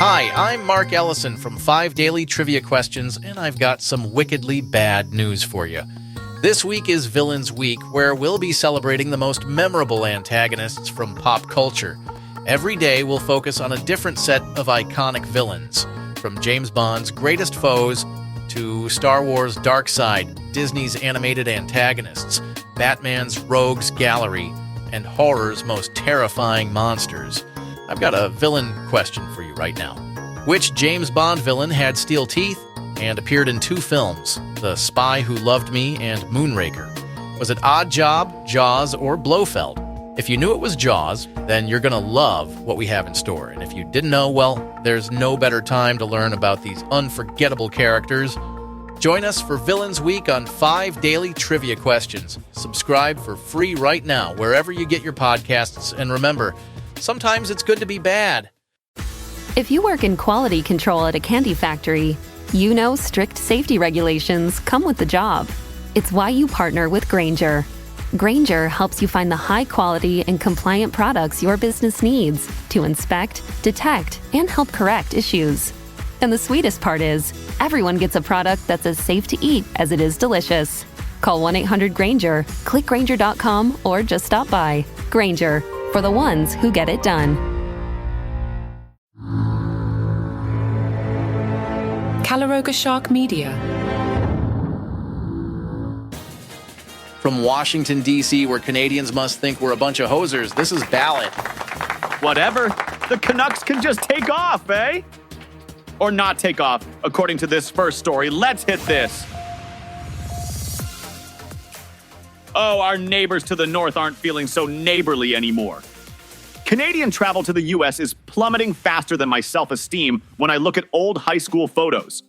Hi, I'm Mark Ellison from 5 Daily Trivia Questions, and I've got some wickedly bad news for you. This week is Villains Week, where we'll be celebrating the most memorable antagonists from pop culture. Every day we'll focus on a different set of iconic villains, from James Bond's greatest foes to Star Wars' Dark Side, Disney's animated antagonists, Batman's rogues gallery, and horror's most terrifying monsters. I've got a villain question for you right now. Which James Bond villain had steel teeth and appeared in 2 films, The Spy Who Loved Me and Moonraker? Was it Odd Job, Jaws, or Blofeld? If you knew it was Jaws, then you're going to love what we have in store. And if you didn't know, well, there's no better time to learn about these unforgettable characters. Join us for Villains Week on 5 Daily Trivia Questions. Subscribe for free right now, wherever you get your podcasts. And remember, sometimes it's good to be bad. If you work in quality control at a candy factory, you know strict safety regulations come with the job. It's why you partner with Grainger. Grainger helps you find the high-quality and compliant products your business needs to inspect, detect, and help correct issues. And the sweetest part is, everyone gets a product that's as safe to eat as it is delicious. Call 1-800-GRAINGER, click Grainger.com, or just stop by. Grainger, for the ones who get it done. Calaroga Shark Media. From Washington, D.C., where Canadians must think we're a bunch of hosers, this is Ballot. Whatever. The Canucks can just take off, eh? Or not take off, according to this first story. Let's hit this. Oh, our neighbors to the north aren't feeling so neighborly anymore. Canadian travel to the U.S. is plummeting faster than my self-esteem when I look at old high school photos.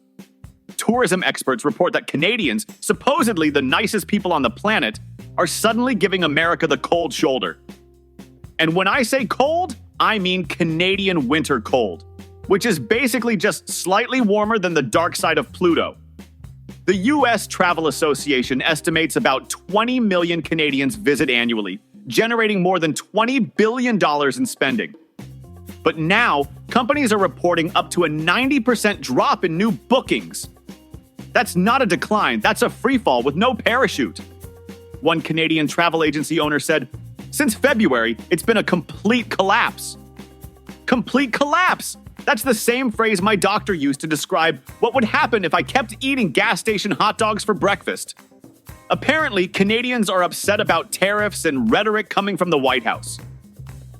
Tourism experts report that Canadians, supposedly the nicest people on the planet, are suddenly giving America the cold shoulder. And when I say cold, I mean Canadian winter cold, which is basically just slightly warmer than the dark side of Pluto. The U.S. Travel Association estimates about 20 million Canadians visit annually, generating more than $20 billion in spending. But now, companies are reporting up to a 90% drop in new bookings. That's not a decline, that's a freefall with no parachute. One Canadian travel agency owner said, "Since February, it's been a complete collapse." Complete collapse! That's the same phrase my doctor used to describe what would happen if I kept eating gas station hot dogs for breakfast. Apparently, Canadians are upset about tariffs and rhetoric coming from the White House.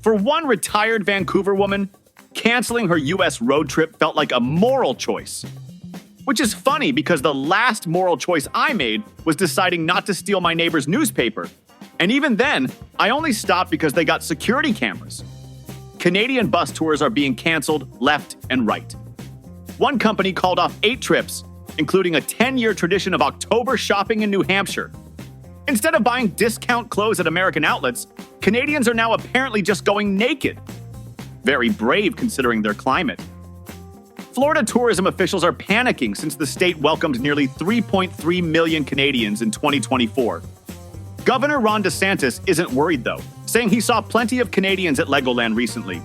For one retired Vancouver woman, canceling her U.S. road trip felt like a moral choice. Which is funny because the last moral choice I made was deciding not to steal my neighbor's newspaper. And even then, I only stopped because they got security cameras. Canadian bus tours are being canceled left and right. One company called off 8 trips, including a 10-year tradition of October shopping in New Hampshire. Instead of buying discount clothes at American outlets, Canadians are now apparently just going naked. Very brave considering their climate. Florida tourism officials are panicking since the state welcomed nearly 3.3 million Canadians in 2024. Governor Ron DeSantis isn't worried though, saying he saw plenty of Canadians at Legoland recently.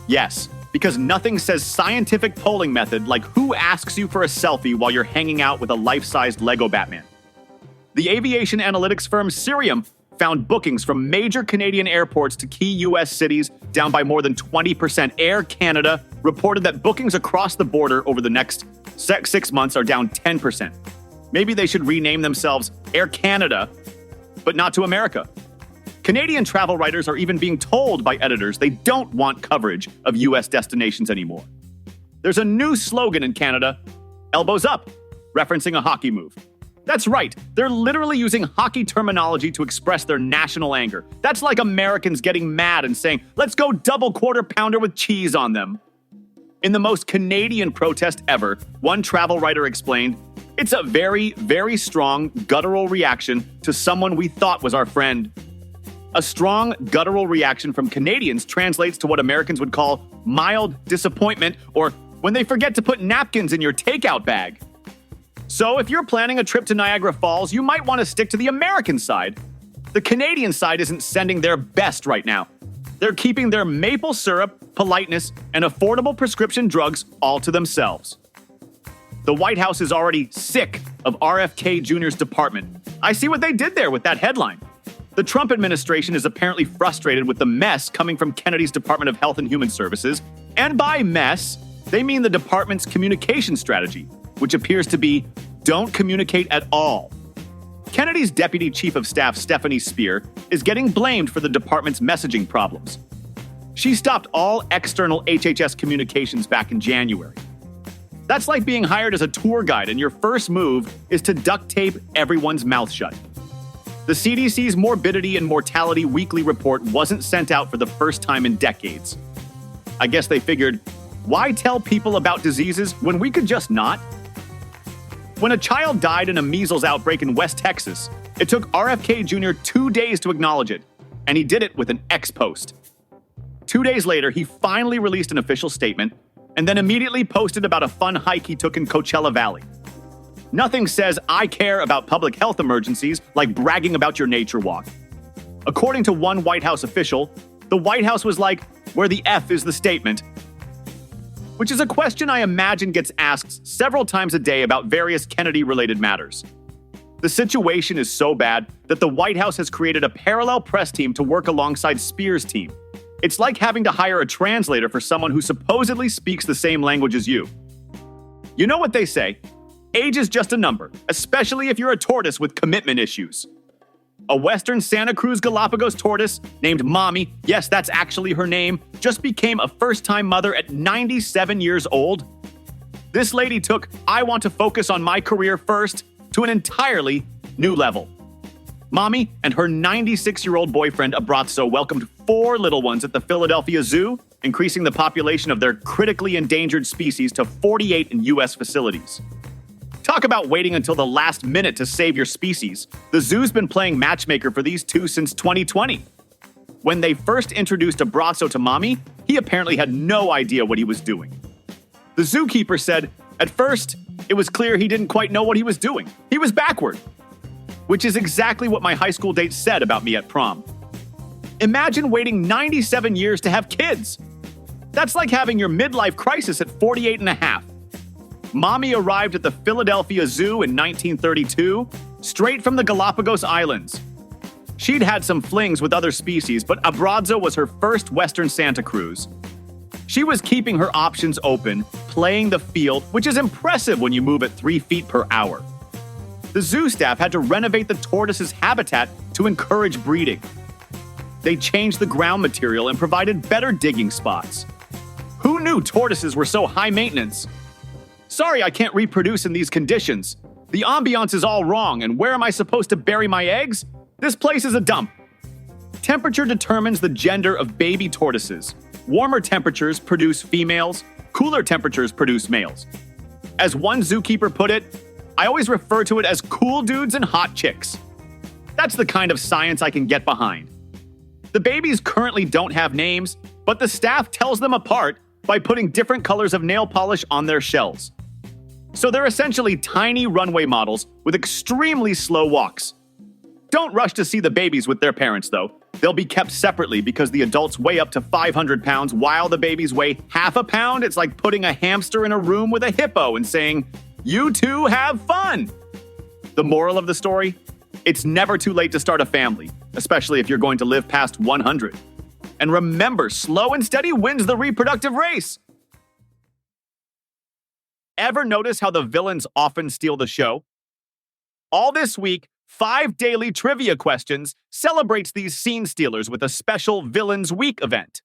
Yes, because nothing says scientific polling method like who asks you for a selfie while you're hanging out with a life-sized Lego Batman. The aviation analytics firm Cirium found bookings from major Canadian airports to key U.S. cities down by more than 20%. Air Canada reported that bookings across the border over the next 6 months are down 10%. Maybe they should rename themselves Air Canada, but not to America. Canadian travel writers are even being told by editors they don't want coverage of U.S. destinations anymore. There's a new slogan in Canada, "Elbows up," referencing a hockey move. That's right, they're literally using hockey terminology to express their national anger. That's like Americans getting mad and saying, "Let's go double quarter pounder with cheese on them." In the most Canadian protest ever, one travel writer explained, "It's a very, very strong guttural reaction to someone we thought was our friend." A strong guttural reaction from Canadians translates to what Americans would call mild disappointment, or when they forget to put napkins in your takeout bag. So if you're planning a trip to Niagara Falls, you might want to stick to the American side. The Canadian side isn't sending their best right now. They're keeping their maple syrup, politeness, and affordable prescription drugs all to themselves. The White House is already sick of RFK Jr.'s department. I see what they did there with that headline. The Trump administration is apparently frustrated with the mess coming from Kennedy's Department of Health and Human Services, and by mess, they mean the department's communication strategy, which appears to be don't communicate at all. Kennedy's Deputy Chief of Staff, Stephanie Spear, is getting blamed for the department's messaging problems. She stopped all external HHS communications back in January. That's like being hired as a tour guide and your first move is to duct tape everyone's mouth shut. The CDC's Morbidity and Mortality Weekly Report wasn't sent out for the first time in decades. I guess they figured, why tell people about diseases when we could just not? When a child died in a measles outbreak in West Texas, it took RFK Jr. 2 days to acknowledge it, and he did it with an X post. 2 days later, he finally released an official statement, and then immediately posted about a fun hike he took in Coachella Valley. Nothing says I care about public health emergencies like bragging about your nature walk. According to one White House official, the White House was like, where the F is the statement, which is a question I imagine gets asked several times a day about various Kennedy-related matters. The situation is so bad that the White House has created a parallel press team to work alongside Spear's team. It's like having to hire a translator for someone who supposedly speaks the same language as you. You know what they say? Age is just a number, especially if you're a tortoise with commitment issues. A Western Santa Cruz Galapagos tortoise named Mommy, yes, that's actually her name, just became a first-time mother at 97 years old. This lady took I want to focus on my career first to an entirely new level. Mommy and her 96-year-old boyfriend Abrazo welcomed 4 little ones at the Philadelphia Zoo, increasing the population of their critically endangered species to 48 in U.S. facilities. Talk about waiting until the last minute to save your species. The zoo's been playing matchmaker for these 2 since 2020. When they first introduced Abrazo to Mommy, he apparently had no idea what he was doing. The zookeeper said, at first, it was clear he didn't quite know what he was doing. He was backward. Which is exactly what my high school date said about me at prom. Imagine waiting 97 years to have kids. That's like having your midlife crisis at 48 and a half. Mommy arrived at the Philadelphia Zoo in 1932, straight from the Galapagos Islands. She'd had some flings with other species, but Abrazo was her first Western Santa Cruz. She was keeping her options open, playing the field, which is impressive when you move at 3 feet per hour. The zoo staff had to renovate the tortoise's habitat to encourage breeding. They changed the ground material and provided better digging spots. Who knew tortoises were so high maintenance? Sorry, I can't reproduce in these conditions. The ambiance is all wrong, and where am I supposed to bury my eggs? This place is a dump. Temperature determines the gender of baby tortoises. Warmer temperatures produce females, cooler temperatures produce males. As one zookeeper put it, I always refer to it as cool dudes and hot chicks. That's the kind of science I can get behind. The babies currently don't have names, but the staff tells them apart by putting different colors of nail polish on their shells. So they're essentially tiny runway models with extremely slow walks. Don't rush to see the babies with their parents, though. They'll be kept separately because the adults weigh up to 500 pounds while the babies weigh half a pound. It's like putting a hamster in a room with a hippo and saying, "You two have fun." The moral of the story? It's never too late to start a family, especially if you're going to live past 100. And remember, slow and steady wins the reproductive race. Ever notice how the villains often steal the show? All this week, 5 Daily Trivia Questions celebrates these scene stealers with a special Villains Week event.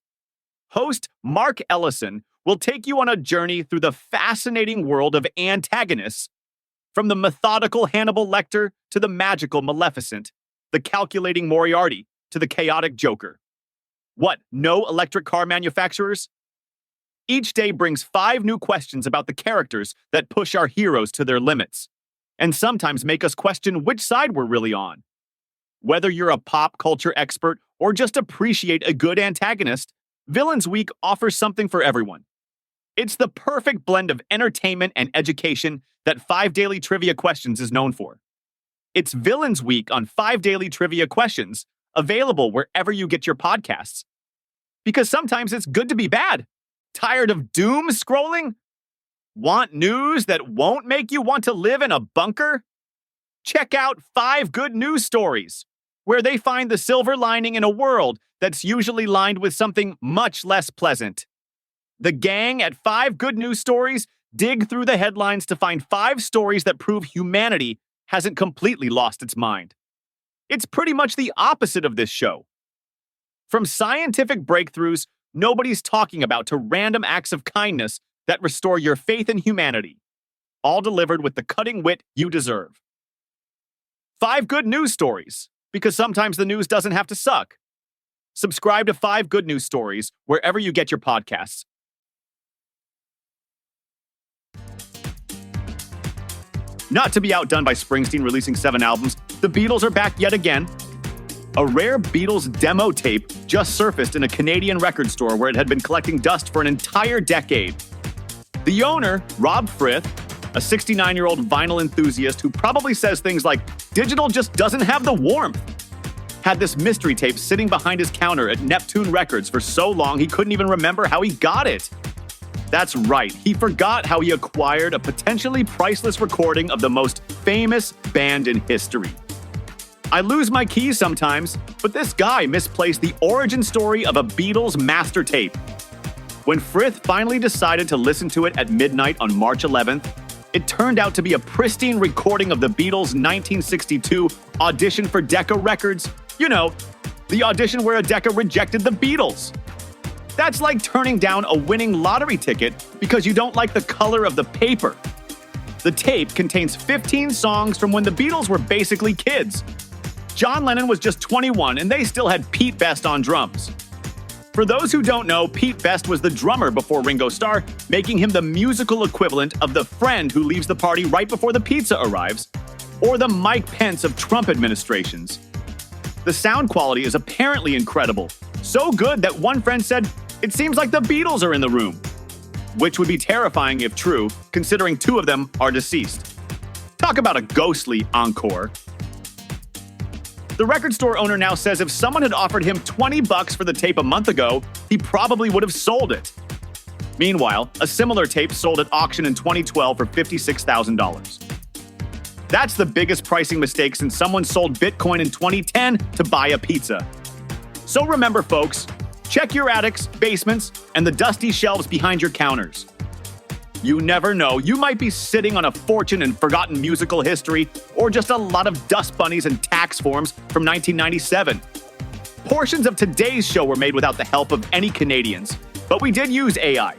Host Mark Ellison will take you on a journey through the fascinating world of antagonists, from the methodical Hannibal Lecter to the magical Maleficent, the calculating Moriarty to the chaotic Joker. What, no electric car manufacturers? Each day brings 5 new questions about the characters that push our heroes to their limits, and sometimes make us question which side we're really on. Whether you're a pop culture expert or just appreciate a good antagonist, Villains Week offers something for everyone. It's the perfect blend of entertainment and education that 5 Daily Trivia Questions is known for. It's Villains Week on 5 Daily Trivia Questions, available wherever you get your podcasts. Because sometimes it's good to be bad. Tired of doom scrolling? Want news that won't make you want to live in a bunker? Check out 5 Good News Stories, where they find the silver lining in a world that's usually lined with something much less pleasant. The gang at 5 Good News Stories dig through the headlines to find 5 stories that prove humanity hasn't completely lost its mind. It's pretty much the opposite of this show. From scientific breakthroughs nobody's talking about to random acts of kindness that restore your faith in humanity, all delivered with the cutting wit you deserve. 5 Good News Stories, because sometimes the news doesn't have to suck. Subscribe to 5 Good News Stories wherever you get your podcasts. Not to be outdone by Springsteen releasing 7 albums, the Beatles are back yet again. A rare Beatles demo tape just surfaced in a Canadian record store where it had been collecting dust for an entire decade. The owner, Rob Frith, a 69-year-old vinyl enthusiast who probably says things like, "Digital just doesn't have the warmth," had this mystery tape sitting behind his counter at Neptune Records for so long he couldn't even remember how he got it. That's right, he forgot how he acquired a potentially priceless recording of the most famous band in history. I lose my keys sometimes, but this guy misplaced the origin story of a Beatles master tape. When Frith finally decided to listen to it at midnight on March 11th, it turned out to be a pristine recording of the Beatles' 1962 audition for Decca Records. You know, the audition where Decca rejected the Beatles. That's like turning down a winning lottery ticket because you don't like the color of the paper. The tape contains 15 songs from when the Beatles were basically kids. John Lennon was just 21 and they still had Pete Best on drums. For those who don't know, Pete Best was the drummer before Ringo Starr, making him the musical equivalent of the friend who leaves the party right before the pizza arrives, or the Mike Pence of Trump administrations. The sound quality is apparently incredible, so good that one friend said, "It seems like the Beatles are in the room," which would be terrifying if true, considering 2 of them are deceased. Talk about a ghostly encore. The record store owner now says if someone had offered him $20 for the tape a month ago, he probably would have sold it. Meanwhile, a similar tape sold at auction in 2012 for $56,000. That's the biggest pricing mistake since someone sold Bitcoin in 2010 to buy a pizza. So remember, folks, check your attics, basements, and the dusty shelves behind your counters. You never know, you might be sitting on a fortune in forgotten musical history or just a lot of dust bunnies and tax forms from 1997. Portions of today's show were made without the help of any Canadians, but we did use AI.